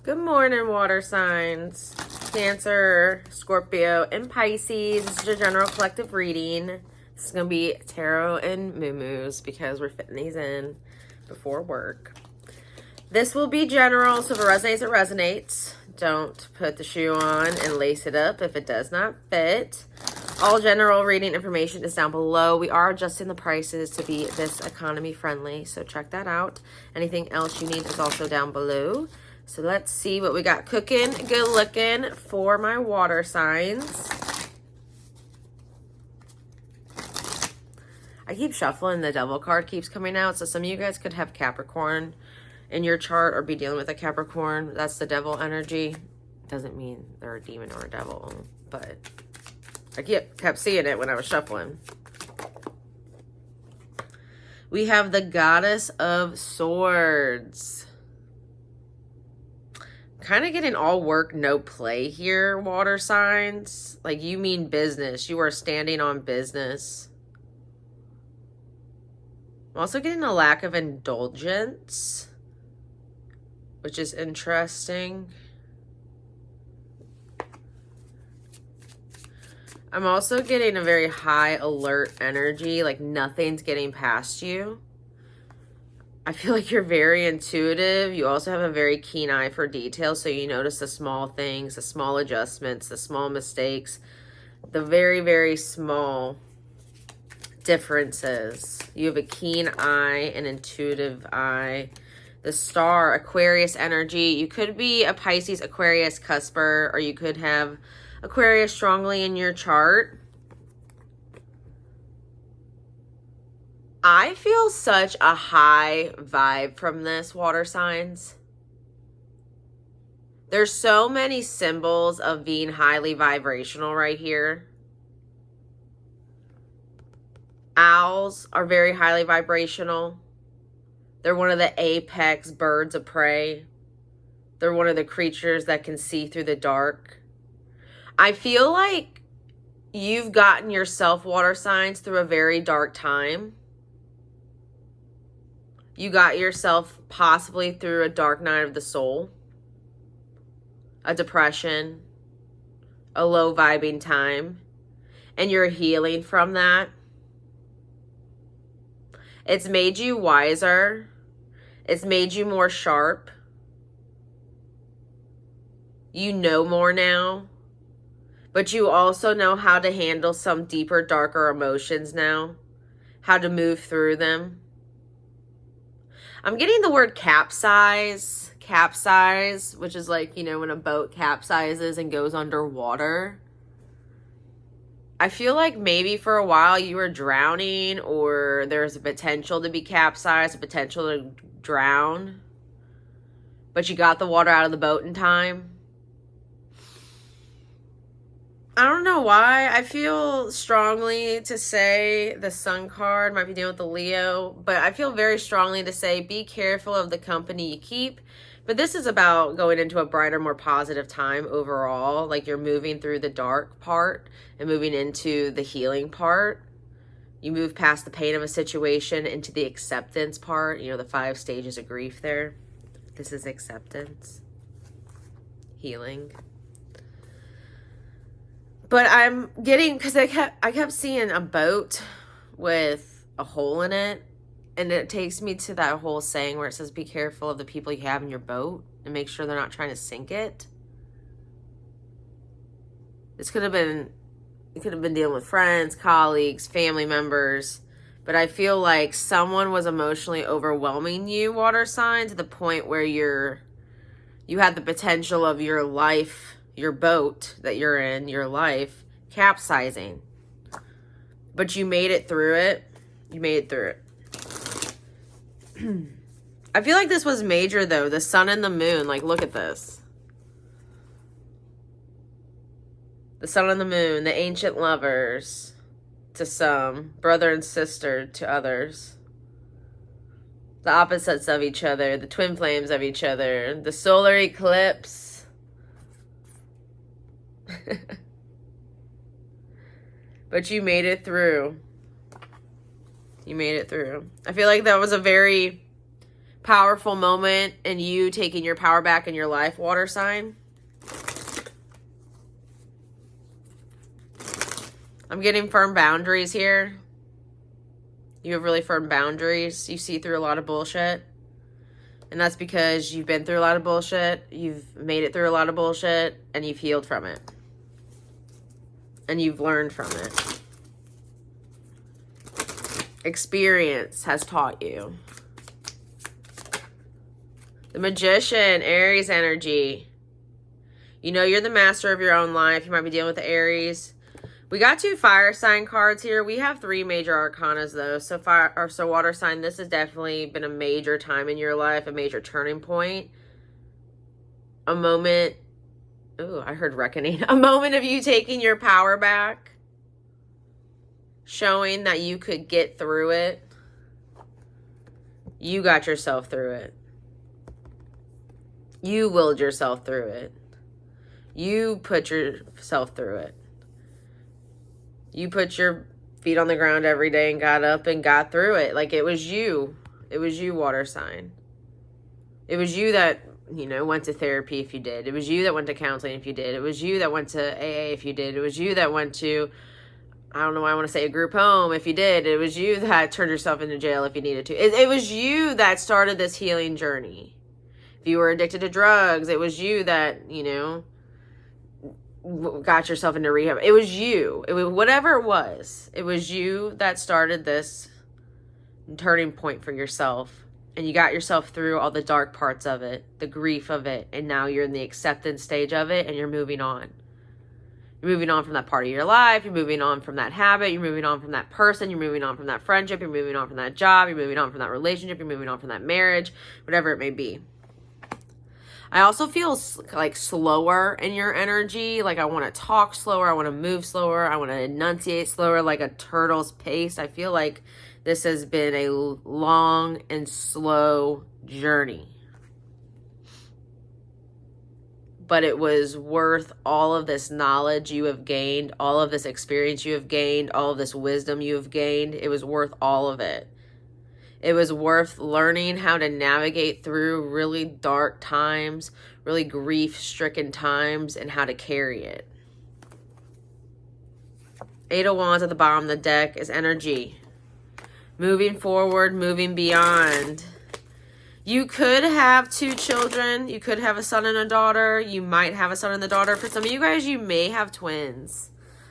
Good morning, water signs. Cancer, Scorpio, and Pisces. This is your general collective reading. This is going to be tarot and moo-moos because we're fitting these in before work. This will be general, so if it resonates, it resonates. Don't put the shoe on and lace it up if it does not fit. All general reading information is down below. We are adjusting the prices to be this economy friendly, so check that out. Anything else you need is also down below. So let's see what we got cooking, good looking for my water signs. I keep shuffling, the devil card keeps coming out. So some of you guys could have Capricorn in your chart or be dealing with a Capricorn. That's the devil energy. Doesn't mean they're a demon or a devil, but I kept seeing it when I was shuffling. We have the Goddess of Swords. Kind of getting all work, no play here, water signs. Like, you mean business. You are standing on business. I'm also getting a lack of indulgence, which is interesting. I'm also getting a very high alert energy, like nothing's getting past you. I feel like you're very intuitive. You also have a very keen eye for detail, so you notice the small things, the small adjustments, the small mistakes, the very, very small differences. You have a keen eye, an intuitive eye. The Star, Aquarius energy. You could be a Pisces, Aquarius, cusper, or you could have Aquarius strongly in your chart. I feel such a high vibe from this, water signs. There's so many symbols of being highly vibrational right here. Owls are very highly vibrational. They're one of the apex birds of prey. They're one of the creatures that can see through the dark. I feel like you've gotten yourself, water signs, through a very dark time. You got yourself possibly through a dark night of the soul, a depression, a low vibing time, and you're healing from that. It's made you wiser. It's made you more sharp. You know more now, but you also know how to handle some deeper, darker emotions now, how to move through them. I'm getting the word capsize, which is like, you know, when a boat capsizes and goes underwater. I feel like maybe for a while you were drowning, or there's a potential to be capsized, a potential to drown, but you got the water out of the boat in time. I don't know why. I feel strongly to say the Sun card might be dealing with the Leo, but I feel very strongly to say be careful of the company you keep. But this is about going into a brighter, more positive time overall. Like, you're moving through the dark part and moving into the healing part. You move past the pain of a situation into the acceptance part. You know, the 5 stages of grief there. This is acceptance, healing. But I'm getting, because I kept seeing a boat with a hole in it, and it takes me to that whole saying where it says be careful of the people you have in your boat and make sure they're not trying to sink it. You could have been dealing with friends, colleagues, family members, but I feel like someone was emotionally overwhelming you, water sign, to the point where you had the potential of your life, your boat that you're in, your life, capsizing. But you made it through it. You made it through it. I feel like this was major, though. The sun and the moon. Like, look at this. The sun and the moon, the ancient lovers to some, brother and sister to others. The opposites of each other, the twin flames of each other, the solar eclipse. But you made it through. You made it through. I feel like that was a very powerful moment in you taking your power back in your life, water sign. I'm getting firm boundaries here. You have really firm boundaries. You see through a lot of bullshit. And that's because you've been through a lot of bullshit. You've made it through a lot of bullshit. And you've healed from it. And you've learned from it. Experience has taught you. The Magician, Aries energy. You know you're the master of your own life. You might be dealing with the Aries. We got 2 fire sign cards here. We have 3 major arcanas though. So water sign, this has definitely been a major time in your life, a major turning point. A moment. Ooh, I heard reckoning. A moment of you taking your power back. Showing that you could get through it. You got yourself through it. You willed yourself through it. You put yourself through it. You put your feet on the ground every day and got up and got through it. Like it was you. It was you, water sign. It was you that, you know, went to therapy if you did. It was you that went to counseling if you did. It was you that went to AA if you did. It was you that went to, I don't know why I want to say a group home if you did. It was you that turned yourself into jail if you needed to. It was you that started this healing journey. If you were addicted to drugs, it was you that, you know, got yourself into rehab. It was you. It was whatever it was. It was you that started this turning point for yourself. And you got yourself through all the dark parts of it, the grief of it. And now you're in the acceptance stage of it and you're moving on. You're moving on from that part of your life. You're moving on from that habit. You're moving on from that person. You're moving on from that friendship. You're moving on from that job. You're moving on from that relationship. You're moving on from that marriage, whatever it may be. I also feel like slower in your energy. Like I want to talk slower. I want to move slower. I want to enunciate slower, like a turtle's pace. I feel like this has been a long and slow journey. But it was worth all of this knowledge you have gained, all of this experience you have gained, all of this wisdom you have gained. It was worth all of it. It was worth learning how to navigate through really dark times, really grief-stricken times, and how to carry it. 8 of Wands at the bottom of the deck is energy. Moving forward, moving beyond. You could have 2 children. You could have a son and a daughter. You might have a son and a daughter. For some of you guys, you may have twins.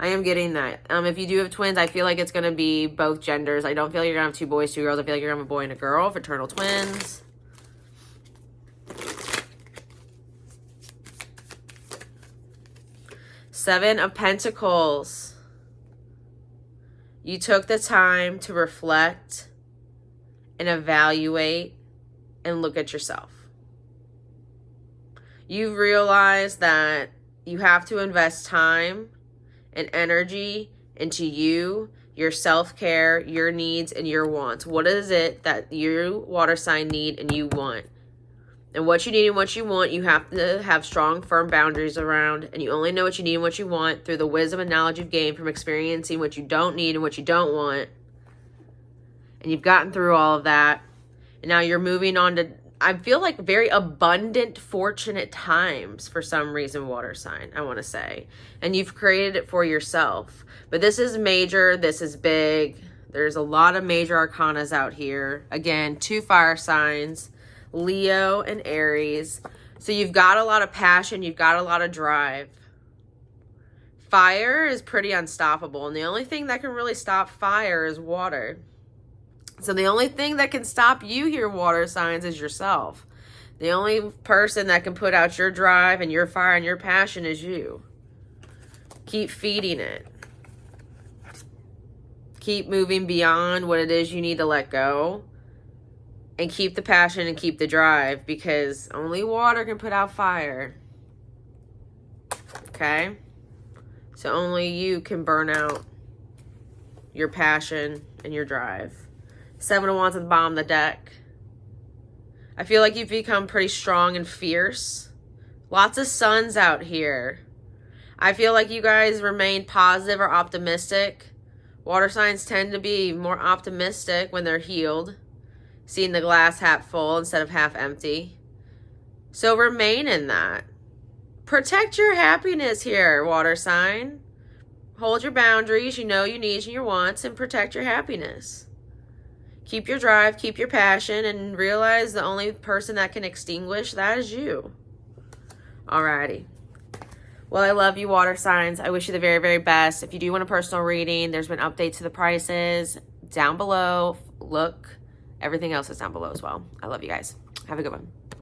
I am getting that. If you do have twins, I feel like it's going to be both genders. I don't feel like you're going to have 2 boys, 2 girls. I feel like you're going to have a boy and a girl, fraternal twins. Seven of Pentacles. You took the time to reflect and evaluate and look at yourself. You've realized that you have to invest time and energy into you, your self-care, your needs, and your wants. What is it that you, water sign, need and you want? And what you need and what you want, you have to have strong, firm boundaries around. And you only know what you need and what you want through the wisdom and knowledge you've gained from experiencing what you don't need and what you don't want. And you've gotten through all of that. And now you're moving on to, I feel like, very abundant, fortunate times for some reason, water sign, I want to say. And you've created it for yourself. But this is major. This is big. There's a lot of major arcanas out here. Again, 2 fire signs, Leo and Aries. So you've got a lot of passion. You've got a lot of drive. Fire is pretty unstoppable. And the only thing that can really stop fire is water. So the only thing that can stop you here, water signs, is yourself. The only person that can put out your drive and your fire and your passion is you. Keep feeding it. Keep moving beyond what it is you need to let go. And keep the passion and keep the drive, because only water can put out fire. Okay? So only you can burn out your passion and your drive. 7 of Wands at the bottom of the deck. I feel like you've become pretty strong and fierce. Lots of suns out here. I feel like you guys remain positive or optimistic. Water signs tend to be more optimistic when they're healed. seeing the glass half full instead of half empty. So remain in that. Protect your happiness here, water sign. Hold your boundaries, you know your needs and your wants, and protect your happiness. Keep your drive, keep your passion, and realize the only person that can extinguish that is you. Alrighty. Well, I love you, water signs. I wish you the very, very best. If you do want a personal reading, there's been updates to the prices down below. Look, everything else is down below as well. I love you guys. Have a good one.